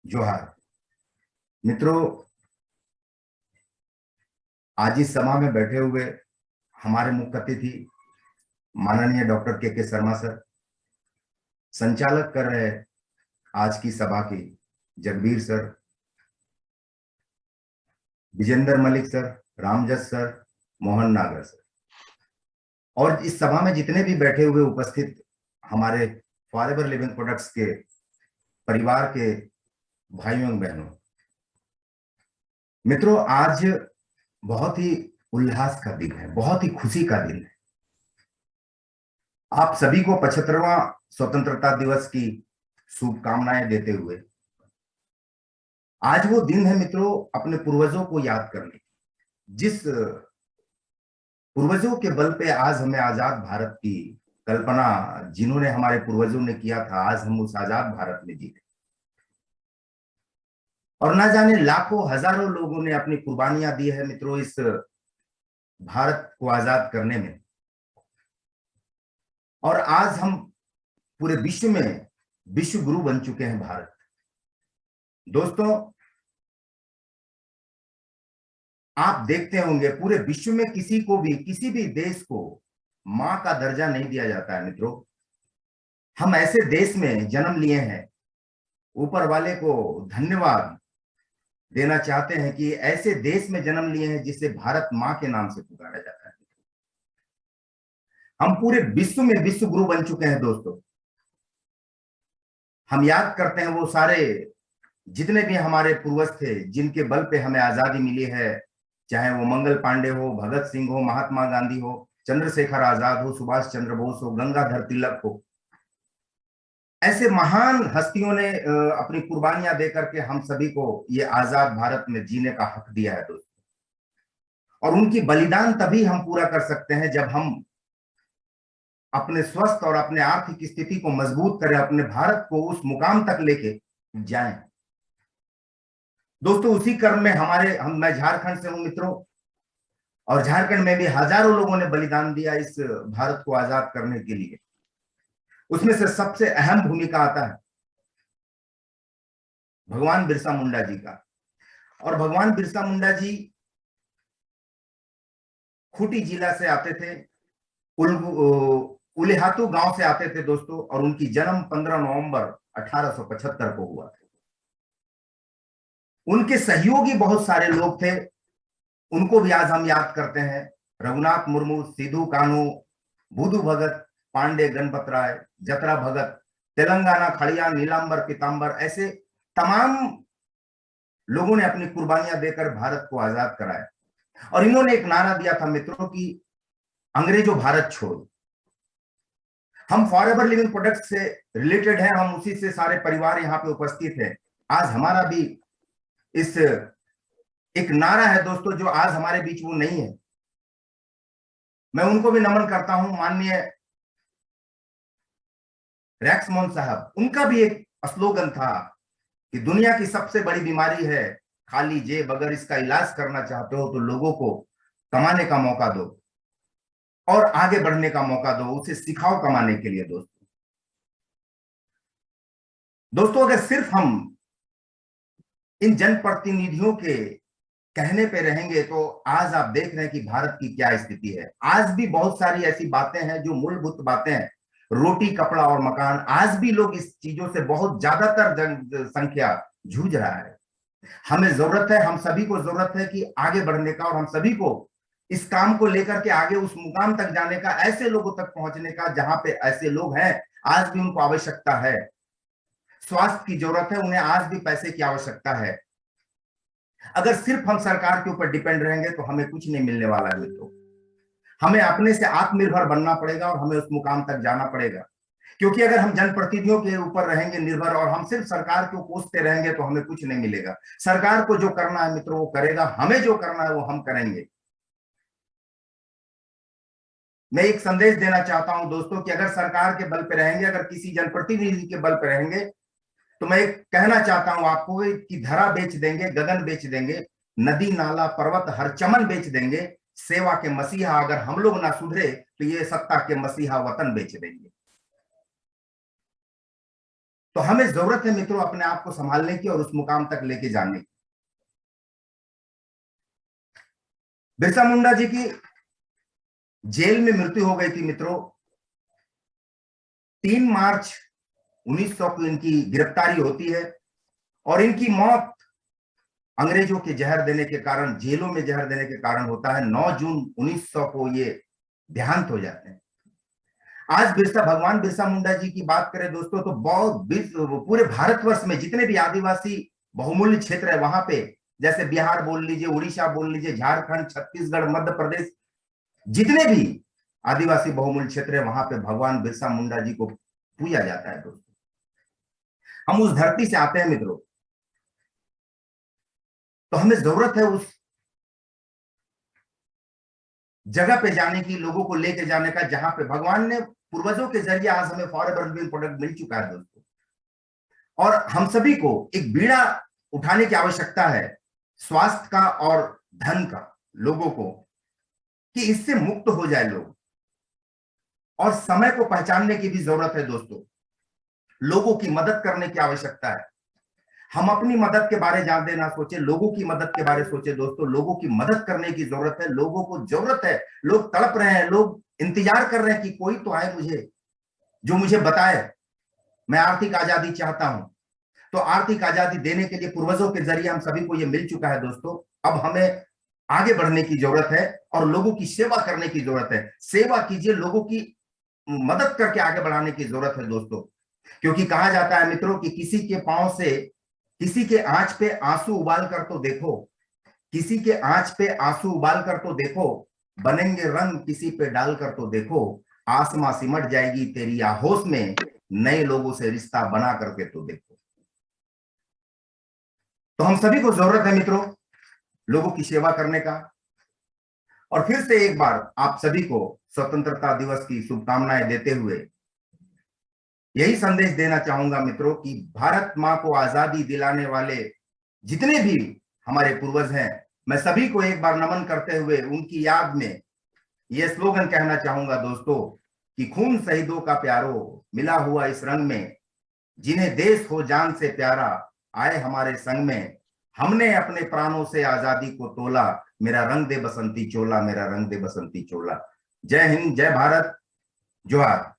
जोहार मित्रों। आज इस सभा में बैठे हुए हमारे मुख्य अतिथि माननीय डॉक्टर के शर्मा सर, संचालक कर रहे आज की सभा की Jagbir sir, Vijender Malik sir, Ramjas sir, Mohan Nagar sir, और इस सभा में जितने भी बैठे हुए उपस्थित हमारे फॉरएवर लिविंग प्रोडक्ट्स के परिवार के भाइयों और बहनों। मित्रों, आज बहुत ही उल्लास का दिन है, बहुत ही खुशी का दिन है। आप सभी को 75वां स्वतंत्रता दिवस की शुभकामनाएं देते हुए आज वो दिन है मित्रों, अपने पूर्वजों को याद करने, जिस पूर्वजों के बल पे आज हमें आजाद भारत की कल्पना जिन्होंने हमारे पूर्वजों ने किया था, आज हम उस आजाद भारत में जी रहे। और ना जाने लाखों हजारों लोगों ने अपनी कुर्बानियां दी है मित्रों इस भारत को आजाद करने में। और आज हम पूरे विश्व में विश्व गुरु बन चुके हैं भारत। दोस्तों, आप देखते होंगे पूरे विश्व में किसी को भी, किसी भी देश को मां का दर्जा नहीं दिया जाता है मित्रों। हम ऐसे देश में जन्म लिए हैं, ऊपर वाले को धन्यवाद देना चाहते हैं कि ऐसे देश में जन्म लिए हैं जिसे भारत मां के नाम से पुकारा जाता है। हम पूरे विश्व में विश्व गुरु बन चुके हैं दोस्तों। हम याद करते हैं वो सारे जितने भी हमारे पूर्वज थे जिनके बल पे हमें आजादी मिली है, चाहे वो मंगल पांडे हो, भगत सिंह हो, महात्मा गांधी हो, चंद्रशेखर आजाद हो, सुभाष चंद्र बोस हो, गंगाधर तिलक हो। ऐसे महान हस्तियों ने अपनी कुर्बानियां देकर के हम सभी को ये आजाद भारत में जीने का हक दिया है दोस्तों। और उनकी बलिदान तभी हम पूरा कर सकते हैं जब हम अपने स्वस्थ और अपने आर्थिक स्थिति को मजबूत करें, अपने भारत को उस मुकाम तक लेके जाएं। दोस्तों, उसी क्रम में मैं झारखंड से हूं मित्रों, और झारखंड में भी हजारों लोगों ने बलिदान दिया इस भारत को आजाद करने के लिए। उसमें से सबसे अहम भूमिका आता है भगवान बिरसा मुंडा जी का। और भगवान बिरसा मुंडा जी खूंटी जिला से आते थे, उलेहातू गांव से आते थे दोस्तों, और उनकी जन्म 15 नवंबर 1875 को हुआ था। उनके सहयोगी बहुत सारे लोग थे, उनको भी आज हम याद करते हैं। रघुनाथ मुर्मू, सिद्धू कानू, बुधू भगत, पांडे गणपत राय, जतरा भगत, तेलंगाना खड़िया, नीलांबर पीतांबर, ऐसे तमाम लोगों ने अपनी कुर्बानियां देकर भारत को आजाद कराया। और इन्होंने एक नारा दिया था मित्रों कि अंग्रेजों भारत छोड़ो। हम फॉरएवर लिविंग प्रोडक्ट्स से रिलेटेड हैं, हम उसी से सारे परिवार यहाँ पे उपस्थित है। आज हमारा भी इस एक नारा है दोस्तों, जो आज हमारे बीच वो नहीं है। मैं उनको भी नमन करता हूं, माननीय रैक्स मोहन साहब। उनका भी एक स्लोगन था कि दुनिया की सबसे बड़ी बीमारी है खाली जेब, अगर इसका इलाज करना चाहते हो तो लोगों को कमाने का मौका दो और आगे बढ़ने का मौका दो, उसे सिखाओ कमाने के लिए। दोस्तों, अगर सिर्फ हम इन जनप्रतिनिधियों के कहने पे रहेंगे तो आज आप देख रहे हैं कि भारत की क्या स्थिति है। आज भी बहुत सारी ऐसी बातें हैं जो मूलभूत बातें हैं, रोटी कपड़ा और मकान, आज भी लोग इस चीजों से बहुत ज्यादातर जनसंख्या जूझ रहा है। हमें जरूरत है, हम सभी को जरूरत है कि आगे बढ़ने का, और हम सभी को इस काम को लेकर के आगे उस मुकाम तक जाने का, ऐसे लोगों तक पहुंचने का जहां पे ऐसे लोग हैं आज भी उनको आवश्यकता है। स्वास्थ्य की जरूरत है, उन्हें आज भी पैसे की आवश्यकता है। अगर सिर्फ हम सरकार के ऊपर डिपेंड रहेंगे तो हमें कुछ नहीं मिलने वाला है मित्रों। हमें अपने से आत्मनिर्भर बनना पड़ेगा और हमें उस मुकाम तक जाना पड़ेगा। क्योंकि अगर हम जनप्रतिनिधियों के ऊपर रहेंगे निर्भर और हम सिर्फ सरकार को कोसते रहेंगे तो हमें कुछ नहीं मिलेगा। सरकार को जो करना है मित्रों वो करेगा, हमें जो करना है वो हम करेंगे। मैं एक संदेश देना चाहता हूं दोस्तों कि अगर सरकार के बल पे रहेंगे, अगर किसी जनप्रतिनिधि के बल पे रहेंगे, तो मैं एक कहना चाहता हूं आपको कि धरा बेच देंगे, गगन बेच देंगे, नदी नाला पर्वत हर चमन बेच देंगे। सेवा के मसीहा अगर हम लोग ना सुधरे तो ये सत्ता के मसीहा वतन बेच देंगे। तो हमें जरूरत है मित्रों अपने आप को संभालने की और उस मुकाम तक लेके जाने की। बिरसा मुंडा जी की जेल में मृत्यु हो गई थी मित्रों। 3 मार्च 1900 को इनकी गिरफ्तारी होती है और इनकी मौत अंग्रेजों के जहर देने के कारण, जेलों में जहर देने के कारण होता है। 9 जून 1900 को ये देहांत हो जाते हैं। आज भगवान बिरसा मुंडा जी की बात करें दोस्तों तो बहुत पूरे भारतवर्ष में जितने भी आदिवासी बहुमूल्य क्षेत्र है वहां पे, जैसे बिहार बोल लीजिए, उड़ीसा बोल लीजिए, झारखंड, छत्तीसगढ़, मध्य प्रदेश, जितने भी आदिवासी बहुमूल्य क्षेत्र है वहां पे भगवान बिरसा मुंडा जी को पूजा जाता है दोस्तों। हम उस धरती से आते हैं मित्रों, तो हमें जरूरत है उस जगह पे जाने की, लोगों को लेके जाने का, जहां पे भगवान ने पूर्वजों के जरिए आज हमें फॉरेवर लिविंग प्रोडक्ट मिल चुका है दोस्तों। और हम सभी को एक बीड़ा उठाने की आवश्यकता है, स्वास्थ्य का और धन का, लोगों को, कि इससे मुक्त हो जाए लोग। और समय को पहचानने की भी जरूरत है दोस्तों, लोगों की मदद करने की आवश्यकता है। हम अपनी मदद के बारे जानते ना सोचे, लोगों की मदद के बारे सोचे दोस्तों। लोगों की मदद करने की जरूरत है, लोगों को जरूरत है, लोग तड़प रहे हैं, लोग इंतजार कर रहे हैं कि कोई तो आए मुझे, जो मुझे बताए। मैं आर्थिक आजादी चाहता हूं, तो आर्थिक आजादी देने के लिए पूर्वजों के जरिए हम सभी को यह मिल चुका है दोस्तों। अब हमें आगे बढ़ने की जरूरत है और लोगों की सेवा करने की जरूरत है। सेवा कीजिए, लोगों की मदद करके आगे बढ़ाने की जरूरत है दोस्तों। क्योंकि कहा जाता है मित्रों कि किसी के पांव से, किसी के आंच पे आंसू उबाल कर तो देखो, किसी के आंच पे आंसू उबाल कर तो देखो, बनेंगे रंग किसी पे डाल कर तो देखो, आसमां सिमट जाएगी तेरी आहोश में, नए लोगों से रिश्ता बना करके तो देखो। तो हम सभी को जरूरत है मित्रों लोगों की सेवा करने का। और फिर से एक बार आप सभी को स्वतंत्रता दिवस की शुभकामनाएं देते हुए यही संदेश देना चाहूंगा मित्रों कि भारत मां को आजादी दिलाने वाले जितने भी हमारे पूर्वज हैं, मैं सभी को एक बार नमन करते हुए उनकी याद में यह स्लोगन कहना चाहूंगा दोस्तों कि खून शहीदों का प्यारो मिला हुआ इस रंग में, जिन्हें देश हो जान से प्यारा आए हमारे संग में, हमने अपने प्राणों से आजादी को तोला, मेरा रंग दे बसंती चोला, मेरा रंग दे बसंती चोला। जय हिंद, जय भारत, जोहार।